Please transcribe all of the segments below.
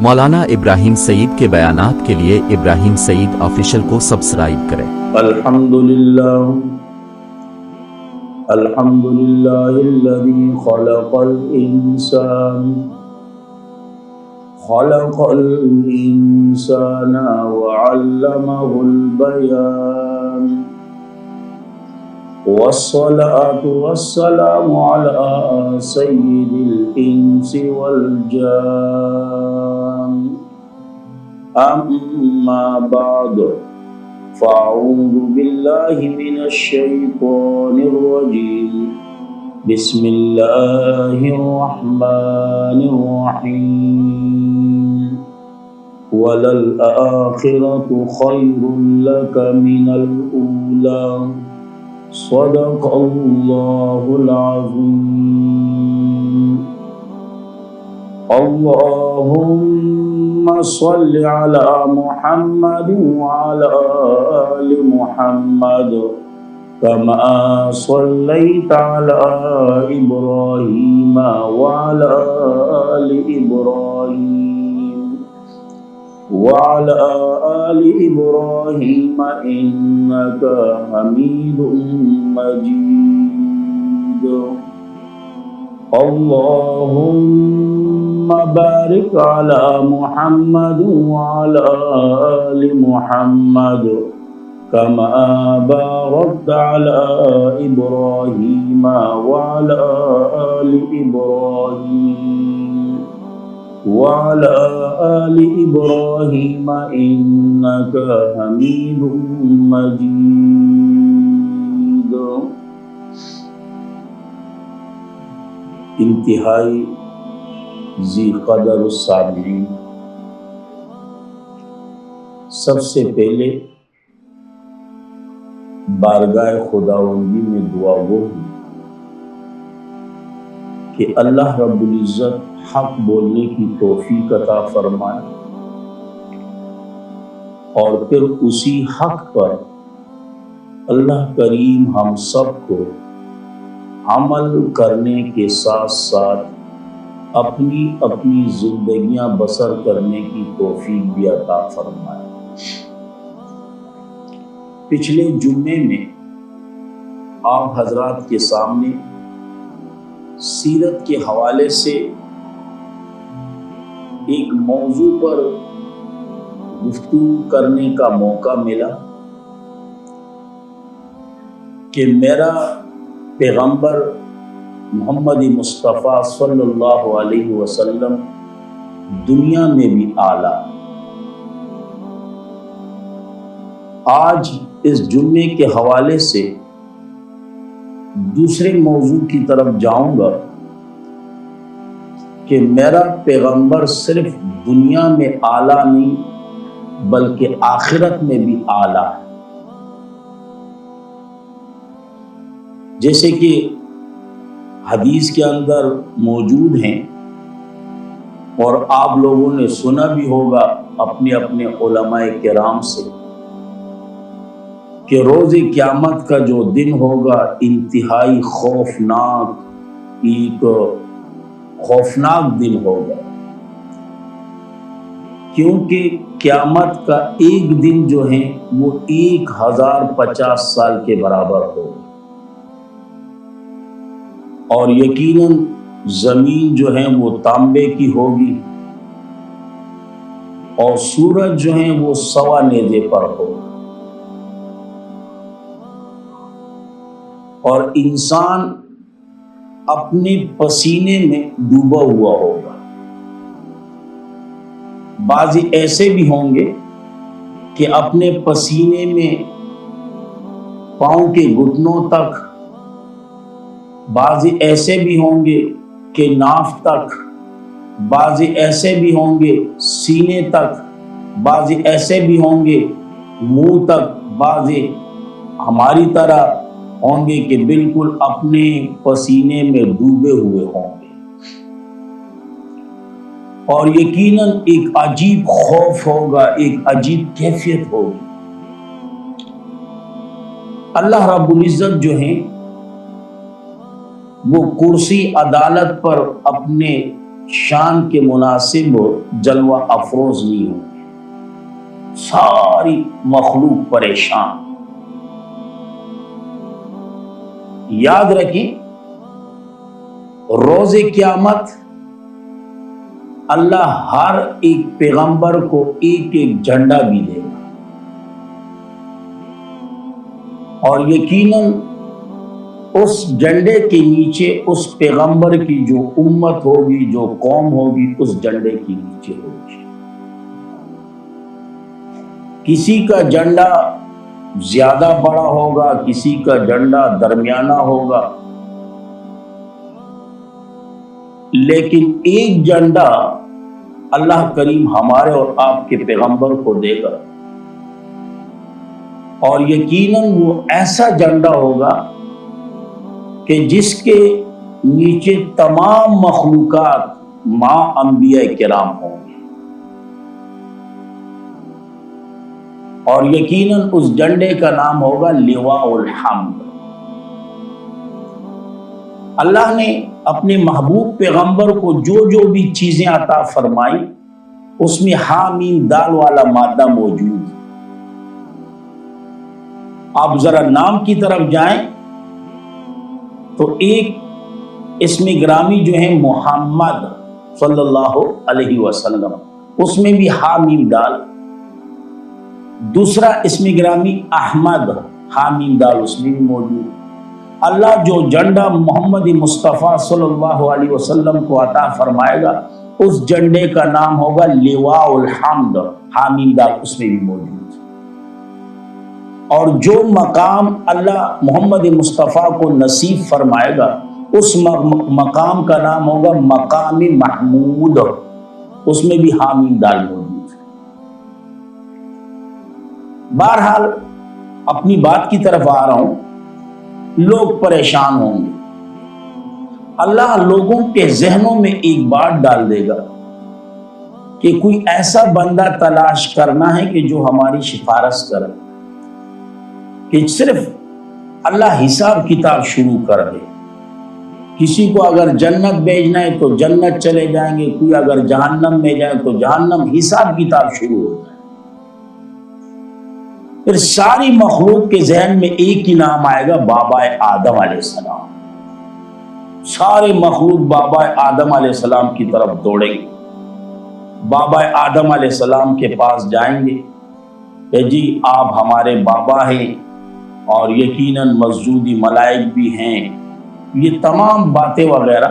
مولانا ابراہیم سعید کے بیانات کے لیے ابراہیم سعید آفیشل کو سبسکرائب کریں۔ الحمدللہ الذی خلق الانسان وعلمہ البیان والصلاة والسلام على سید الانس والجان اما بعد فاعوذ باللہ من الشیطان الرجیم بسم اللہ الرحمن الرحیم وللآخرة خیر لک من الأولی صدق اللہ العظیم اللہم صل علی محمد وعلی آل محمد كما صليت على إبراهيم وعلى آل إبراهيم وعلى آل إبراهيم إنك حميد مجيد اللهم بارك على محمد وعلى آل محمد كما باركت على إبراهيم وعلى آل إبراهيم وعلى آل إبراهيم إنك حميد مجيد۔ انتہائی ذی قدر السامعین، سب سے پہلے بارگاہ خداوندی میں دعا گو ہوں کہ اللہ رب العزت حق بولنے کی توفیق عطا فرمائے اور پھر اسی حق پر اللہ کریم ہم سب کو عمل کرنے کے ساتھ ساتھ اپنی اپنی زندگیاں بسر کرنے کی توفیق بھی عطا فرمائے۔ پچھلے جمعے میں آپ حضرات کے سامنے سیرت کے حوالے سے ایک موضوع پر گفتگو کرنے کا موقع ملا کہ میرا پیغمبر محمد مصطفیٰ صلی اللہ علیہ وسلم دنیا میں بھی اعلیٰ۔ آج اس جمعے کے حوالے سے دوسرے موضوع کی طرف جاؤں گا کہ میرا پیغمبر صرف دنیا میں اعلیٰ نہیں بلکہ آخرت میں بھی اعلیٰ ہے۔ جیسے کہ حدیث کے اندر موجود ہیں اور آپ لوگوں نے سنا بھی ہوگا اپنے اپنے علماء کرام سے کہ روز قیامت کا جو دن ہوگا انتہائی خوفناک، ایک خوفناک دن ہوگا، کیونکہ قیامت کا ایک دن جو ہے وہ 1050 سال کے برابر ہوگا، اور یقیناً زمین جو ہے وہ تانبے کی ہوگی اور سورج جو ہے وہ سوا نیزے پر ہوگا، اور انسان اپنے پسینے میں ڈوبا ہوا ہوگا۔ بعض ایسے بھی ہوں گے کہ اپنے پسینے میں پاؤں کے گھٹنوں تک، بعض ایسے بھی ہوں گے کہ ناف تک، بعض ایسے بھی ہوں گے سینے تک، بعض ایسے بھی ہوں گے منہ تک، بعض ہماری طرح ہوں گے کہ بالکل اپنے پسینے میں ڈوبے ہوئے ہوں گے، اور یقیناً ایک عجیب خوف ہوگا، ایک عجیب کیفیت ہوگی۔ اللہ رب العزت جو ہیں وہ کرسی عدالت پر اپنے شان کے مناسب جلوہ افروز نہیں ہوں گے، ساری مخلوق پریشان۔ یاد رکھیں روز قیامت اللہ ہر ایک پیغمبر کو ایک ایک جھنڈا بھی دے گا، اور یقیناً اس جھنڈے کے نیچے اس پیغمبر کی جو امت ہوگی، جو قوم ہوگی، اس جھنڈے کے نیچے ہوگی۔ کسی کا جھنڈا زیادہ بڑا ہوگا، کسی کا جھنڈا درمیانہ ہوگا، لیکن ایک جھنڈا اللہ کریم ہمارے اور آپ کے پیغمبر کو دے گا، اور یقیناً وہ ایسا جھنڈا ہوگا کہ جس کے نیچے تمام مخلوقات ماں انبیاء کرام ہوں گے، اور یقیناً اس جھنڈے کا نام ہوگا لواء الحمد۔ اللہ نے اپنے محبوب پیغمبر کو جو جو بھی چیزیں عطا فرمائی، اس میں حامیم دال والا مادہ موجود ہے۔ آپ ذرا نام کی طرف جائیں تو ایک اسم گرامی جو ہے محمد صلی اللہ علیہ وسلم، اس میں بھی حامیم دال۔ دوسرا اسم گرامی احمد، حامیم دال اس میں بھی موجود۔ اللہ جو جھنڈا محمد مصطفیٰ صلی اللہ علیہ وسلم کو عطا فرمائے گا، اس جھنڈے کا نام ہوگا لواء الحمد، حامیم دال اس میں بھی موجود۔ اور جو مقام اللہ محمد مصطفیٰ کو نصیب فرمائے گا، اس مقام کا نام ہوگا مقام محمود، اس میں بھی حامیم دال موجود ہے۔ بہرحال اپنی بات کی طرف آ رہا ہوں، لوگ پریشان ہوں گے۔ اللہ لوگوں کے ذہنوں میں ایک بات ڈال دے گا کہ کوئی ایسا بندہ تلاش کرنا ہے کہ جو ہماری سفارش کرے، کہ صرف اللہ حساب کتاب شروع کر دے۔ کسی کو اگر جنت بھیجنا ہے تو جنت چلے جائیں گے، کوئی اگر جہنم میں جائے تو جہنم، حساب کتاب شروع ہو جائے۔ پھر ساری مخلوق کے ذہن میں ایک ہی نام آئے گا، بابا آدم علیہ السلام۔ سارے مخلوق بابا آدم علیہ السلام کی طرف دوڑیں گے، بابا آدم علیہ السلام کے پاس جائیں گے کہ جی آپ ہمارے بابا ہیں، اور یقیناً مسجودی ملائک بھی ہیں۔ یہ تمام باتیں وغیرہ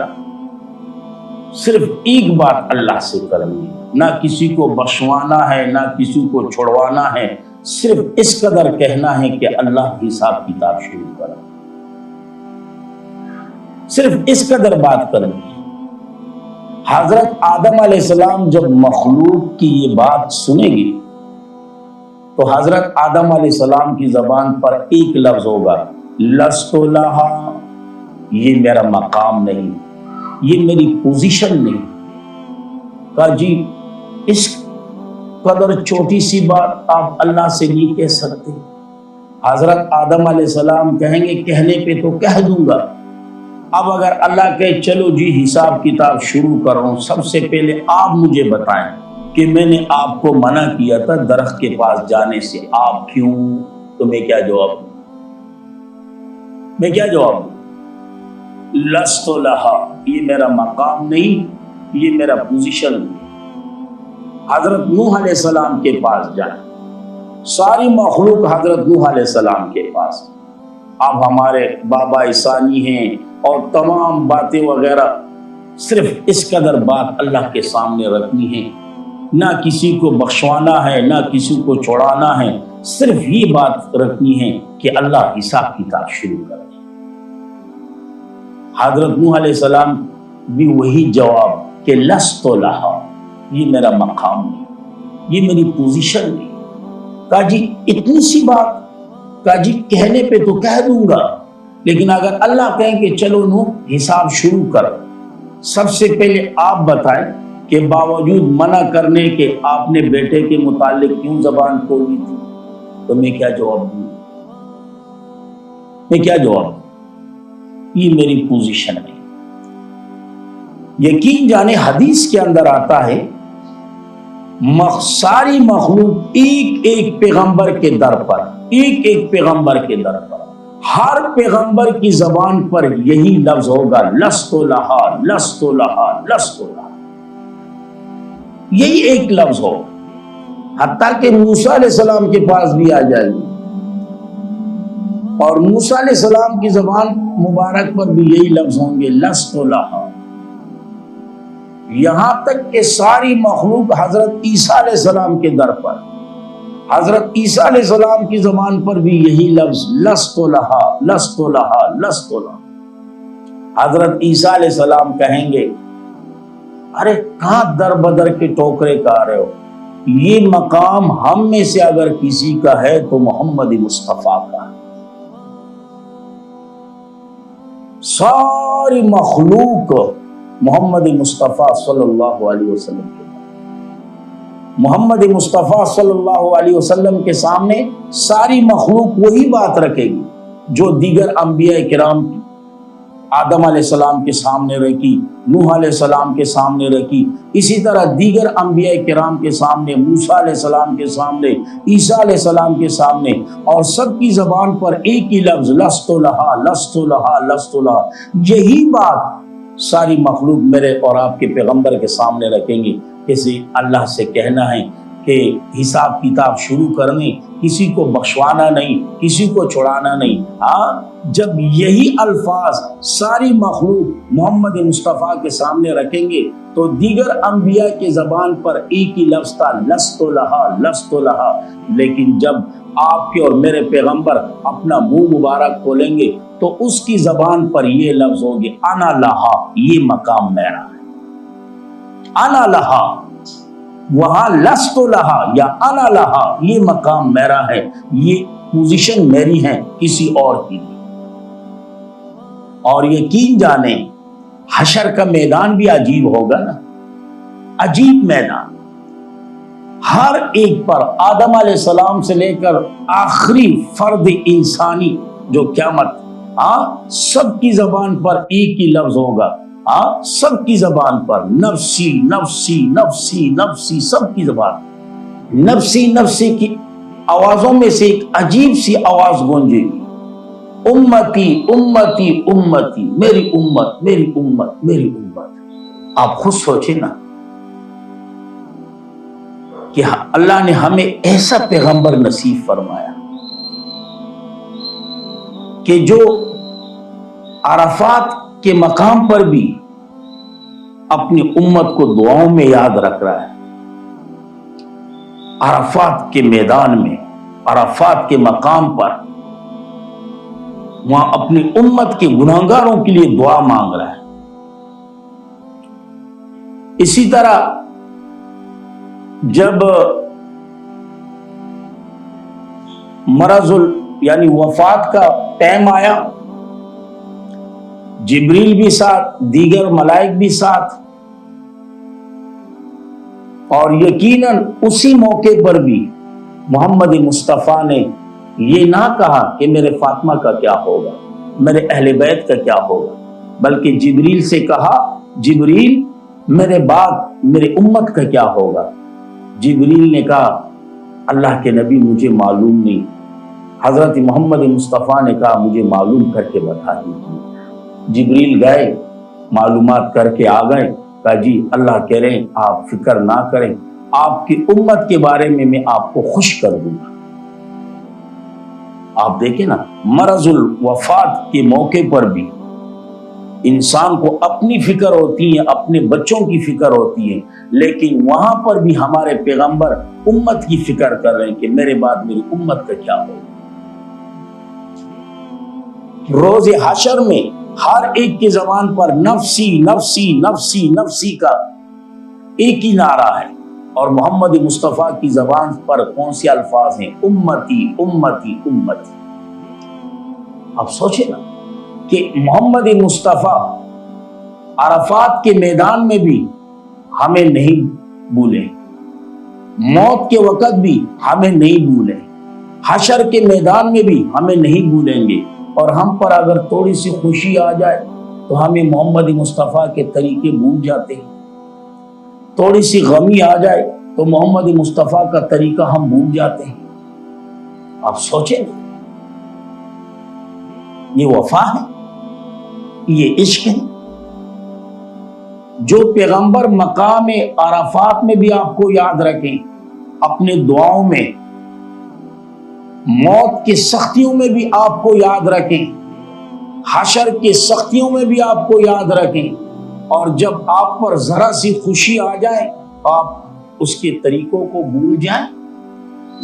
صرف ایک بات اللہ سے کرنی ہے، نہ کسی کو بخشوانا ہے نہ کسی کو چھڑوانا ہے، صرف اس قدر کہنا ہے کہ اللہ حساب کتاب شروع کرے، صرف اس قدر بات کرنی ہے۔ حضرت آدم علیہ السلام جب مخلوق کی یہ بات سنے گی تو حضرت آدم علیہ السلام کی زبان پر ایک لفظ ہوگا، لست لہا، یہ میرا مقام نہیں، یہ میری پوزیشن نہیں۔ کہا جی اس قدر چھوٹی سی بات آپ اللہ سے نہیں کہہ سکتے؟ حضرت آدم علیہ السلام کہیں گے کہنے پہ تو کہہ دوں گا، اب اگر اللہ کہے چلو جی حساب کتاب شروع کر رہا ہوں، سب سے پہلے آپ مجھے بتائیں کہ میں نے آپ کو منع کیا تھا درخت کے پاس جانے سے، آپ کیوں؟ تو میں کیا جواب دوں؟ میں کیا جواب دوں؟ لست لہا، یہ میرا مقام نہیں، یہ میرا پوزیشن نہیں۔ حضرت نوح علیہ السلام کے پاس جائیں، ساری مخلوق حضرت نوح علیہ السلام کے پاس، آپ ہمارے بابا ثانی ہیں، اور تمام باتیں وغیرہ، صرف اس قدر بات اللہ کے سامنے رکھنی ہے، نہ کسی کو بخشوانا ہے نہ کسی کو چھوڑانا ہے، صرف یہ بات رکھنی ہے کہ اللہ حساب کتاب شروع کر دے۔ حضرت نوح علیہ السلام بھی وہی جواب کہ لست لہا، یہ میرا مقام نہیں، یہ میری پوزیشن نہیں۔ کہا جی اتنی سی بات؟ کہا جی کہنے پہ تو کہہ دوں گا، لیکن اگر اللہ کہیں کہ چلو نوح حساب شروع کر، سب سے پہلے آپ بتائیں کہ باوجود منع کرنے کے آپ نے بیٹے کے متعلق کیوں زبان کھولی تھی؟ تو میں کیا جواب دوں؟ میں کیا جواب دوں؟ یہ میری پوزیشن ہے۔ یقین جانے حدیث کے اندر آتا ہے ساری مخلوق ایک ایک پیغمبر کے در پر، ایک ایک پیغمبر کے در پر، ہر پیغمبر کی زبان پر یہی لفظ ہوگا، لست لہا لست لہا لست لہا، یہی ایک لفظ ہوگا، حتیٰ کہ موسیٰ علیہ السلام کے پاس بھی آ جائے گی اور موسیٰ علیہ السلام کی زبان مبارک پر بھی یہی لفظ ہوں گے، لست لہا، یہاں تک کہ ساری مخلوق حضرت عیسیٰ علیہ السلام کے در پر، حضرت عیسیٰ علیہ السلام کی زبان پر بھی یہی لفظ لست لہا لست لہا لست لہا۔ حضرت عیسیٰ علیہ السلام کہیں گے ارے کہاں در بدر کے ٹوکرے کہا رہے ہو، یہ مقام ہم میں سے اگر کسی کا ہے تو محمد مصطفیٰ کا ہے۔ ساری مخلوق محمد مصطفیٰ صلی اللہ علیہ وسلم کے محمد مصطفیٰ صلی اللہ علیہ وسلم کے سامنے ساری مخلوق وہی بات رکھے گی جو دیگر انبیاء کرام آدم علیہ السلام کے سامنے رکھی، نوح علیہ السلام کے سامنے رکھی، اسی طرح دیگر انبیاء کرام کے سامنے، موسیٰ علیہ السلام کے سامنے، عیسیٰ علیہ السلام کے سامنے، اور سب کی زبان پر ایک ہی لفظ لست لہا لست لہا لست لہا، یہی بات ساری مخلوق میرے اور آپ کے پیغمبر کے سامنے رکھیں گے۔ کسی اللہ سے کہنا ہے کہ حساب کتاب شروع کرنے، کسی کو بخشوانا نہیں، کسی کو چھڑانا نہیں۔ جب یہی الفاظ ساری مخلوق محمد مصطفیٰ کے سامنے رکھیں گے تو دیگر انبیاء کی زبان پر ایک ہی لفظ تھا لست لہا لست لہا، لیکن جب آپ کے اور میرے پیغمبر اپنا منہ مبارک کھولیں گے تو اس کی زبان پر یہ لفظ ہوں گے انا لہا، یہ مقام میرا ہے، انا لہا، وہاں لست لہا یا انا لہا، یہ مقام میرا ہے، یہ پوزیشن میری ہے، کسی اور کی نہیں۔ اور یقین جانیں حشر کا میدان بھی عجیب ہوگا نا، عجیب میدان، ہر ایک پر آدم علیہ السلام سے لے کر آخری فرد انسانی جو قیامت، سب کی زبان پر ایک ہی لفظ ہوگا، سب کی زبان پر نفسی نفسی نفسی نفسی، سب کی زبان نفسی نفسی کی آوازوں میں سے ایک عجیب سی آواز گونجے گی، امتی امتی امتی، میری امت میری امت میری امت۔ آپ خود سوچیں نا کہ اللہ نے ہمیں ایسا پیغمبر نصیب فرمایا کہ جو عرفات کے مقام پر بھی اپنی امت کو دعاؤں میں یاد رکھ رہا ہے، عرفات کے میدان میں، عرفات کے مقام پر وہاں اپنی امت کے گناہگاروں کے لیے دعا مانگ رہا ہے۔ اسی طرح جب مرض یعنی وفات کا ٹائم آیا، جبریل بھی ساتھ، دیگر ملائک بھی ساتھ، اور یقیناً اسی موقع پر بھی محمد مصطفیٰ نے یہ نہ کہا کہ میرے فاطمہ کا کیا ہوگا، میرے اہل بیت کا کیا ہوگا، بلکہ جبریل سے کہا جبریل میرے بعد میرے امت کا کیا ہوگا۔ جبریل نے کہا اللہ کے نبی مجھے معلوم نہیں۔ حضرت محمد مصطفیٰ نے کہا مجھے معلوم کر کے بتا دیجیے۔ جبریل گئے، معلومات کر کے آ گئے، کہا جی اللہ کہہ رہے ہیں آپ فکر نہ کریں، آپ کی امت کے بارے میں آپ کو خوش کر دوں گا۔ آپ دیکھیں نا، مرض الوفات کے موقع پر بھی انسان کو اپنی فکر ہوتی ہے، اپنے بچوں کی فکر ہوتی ہے، لیکن وہاں پر بھی ہمارے پیغمبر امت کی فکر کر رہے ہیں کہ میرے بعد میری امت کا کیا ہوگا۔ روز حشر میں ہر ایک کی زبان پر نفسی نفسی نفسی نفسی کا ایک ہی نعرہ ہے، اور محمد مصطفیٰ کی زبان پر کون سے الفاظ ہیں؟ امتی امتی امتی۔ اب سوچیں نا کہ محمد مصطفیٰ عرفات کے میدان میں بھی ہمیں نہیں بھولے، موت کے وقت بھی ہمیں نہیں بھولے، حشر کے میدان میں بھی ہمیں نہیں بھولیں گے، اور ہم پر اگر تھوڑی سی خوشی آ جائے تو تو ہمیں محمد مصطفیٰ کے طریقے بھول جاتے ہیں، تھوڑی سی غمی آ جائے تو محمد مصطفیٰ کا طریقہ ہم بھول جاتے ہیں۔ آپ سوچیں، یہ وفا ہے، یہ عشق ہے۔ جو پیغمبر مقام عرفات میں بھی آپ کو یاد رکھیں، اپنے دعاؤں میں، موت کی سختیوں میں بھی آپ کو یاد رکھیں، حشر کی سختیوں میں بھی آپ کو یاد رکھیں، اور جب آپ پر ذرا سی خوشی آ جائے آپ اس کے طریقوں کو بھول جائیں،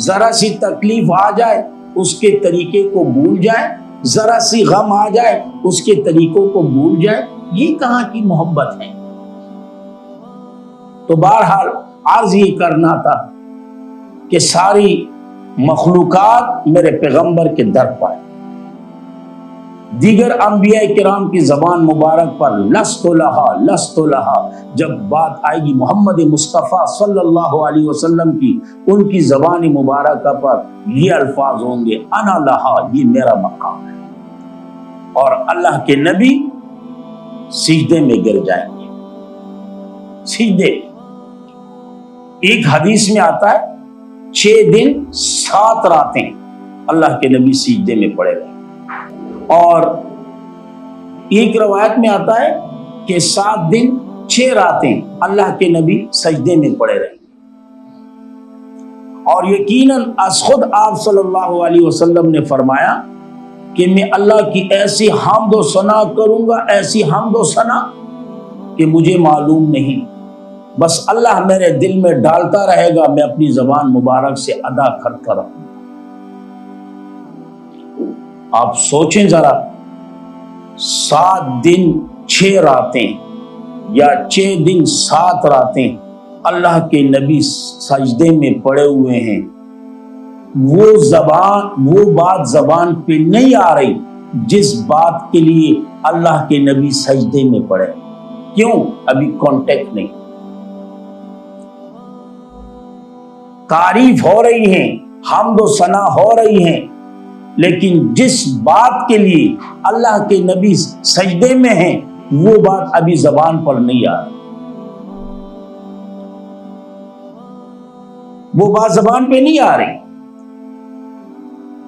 ذرا سی تکلیف آ جائے اس کے طریقے کو بھول جائیں، ذرا سی غم آ جائے اس کے طریقوں کو بھول جائیں، یہ کہاں کی محبت ہے؟ تو بہرحال عرض یہ کرنا تھا کہ ساری مخلوقات میرے پیغمبر کے در پر، دیگر انبیاء کرام کی زبان مبارک پر لست لہا، جب بات آئے گی محمد مصطفیٰ صلی اللہ علیہ وسلم کی، ان کی زبان مبارکہ پر یہ الفاظ ہوں گے، انا لہا، یہ میرا مقام ہے، اور اللہ کے نبی سجدے میں گر جائیں گے، سجدے۔ ایک حدیث میں آتا ہے 6 دن 7 راتیں اللہ کے نبی سجدے میں پڑے رہے، اور ایک روایت میں آتا ہے کہ 7 دن 6 راتیں اللہ کے نبی سجدے میں پڑے رہے، اور یقیناً از خود آپ صلی اللہ علیہ وسلم نے فرمایا کہ میں اللہ کی ایسی حمد و ثنا کروں گا، ایسی حمد و ثنا کہ مجھے معلوم نہیں، بس اللہ میرے دل میں ڈالتا رہے گا، میں اپنی زبان مبارک سے ادا کرتا رہوں گا۔ آپ سوچیں ذرا، 7 دن 6 راتیں یا 6 دن 7 راتیں اللہ کے نبی سجدے میں پڑے ہوئے ہیں، وہ بات زبان پہ نہیں آ رہی جس بات کے لیے اللہ کے نبی سجدے میں پڑے۔ کیوں؟ ابھی کانٹیکٹ نہیں، تعریف ہو رہی ہیں، حمد و ثنا ہو رہی ہیں، لیکن جس بات کے لیے اللہ کے نبی سجدے میں ہیں وہ بات ابھی زبان پر نہیں آ رہی، وہ بات زبان پہ نہیں آ رہی۔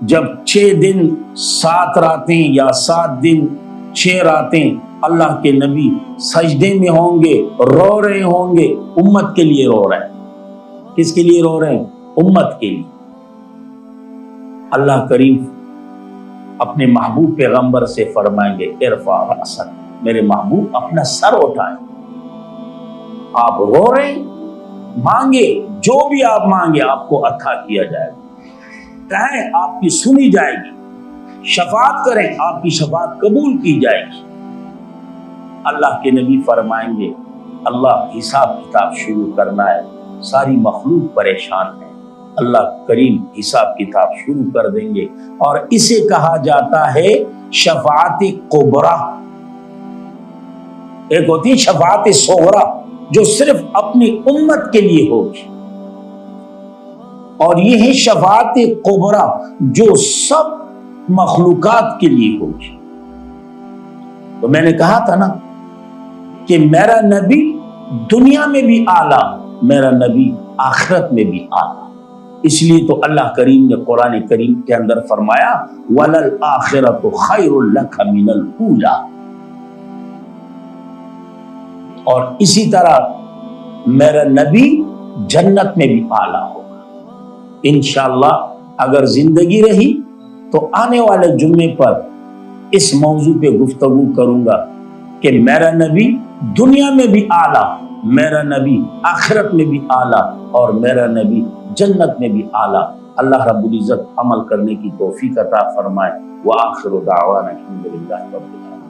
جب 6 دن 7 راتیں یا 7 دن 6 راتیں اللہ کے نبی سجدے میں ہوں گے، رو رہے ہوں گے، امت کے لیے رو رہے ہیں۔ کس کے لیے رو رہے ہیں؟ امت کے لیے۔ اللہ کریم اپنے محبوب پیغمبر سے فرمائیں گے، ارفع رأسک، میرے محبوب اپنا سر اٹھائیں، آپ رو رہے ہیں، مانگے، جو بھی آپ مانگے آپ کو عطا کیا جائے گا، کہیں آپ کی سنی جائے گی، شفاعت کریں آپ کی شفاعت قبول کی جائے گی۔ اللہ کے نبی فرمائیں گے، اللہ حساب کتاب شروع کرنا ہے، ساری مخلوق پریشان ہے، اللہ کریم حساب کتاب شروع کر دیں گے، اور اسے کہا جاتا ہے شفاعت کبریٰ۔ ایک ہوتی شفاعت صغریٰ جو صرف اپنی امت کے لیے ہوگی، اور یہ ہے شفاعت کبریٰ جو سب مخلوقات کے لیے ہوگی۔ تو میں نے کہا تھا نا کہ میرا نبی دنیا میں بھی اعلیٰ، میرا نبی آخرت میں بھی اعلیٰ، اس لیے تو اللہ کریم نے قرآن کریم کے اندر فرمایا وَلَلْآخِرَةُ خَيْرٌ لَكَ مِنَ الْأُولَىٰ، اور اسی طرح میرا نبی جنت میں بھی اعلیٰ ہوگا۔ انشاءاللہ اگر زندگی رہی تو آنے والے جمعے پر اس موضوع پہ گفتگو کروں گا کہ میرا نبی دنیا میں بھی اعلیٰ، میرا نبی آخرت میں بھی اعلیٰ، اور میرا نبی جنت میں بھی اعلیٰ۔ اللہ رب العزت عمل کرنے کی توفیق عطا فرمائے۔ وآخر دعوانا الحمدللہ رب العالمین۔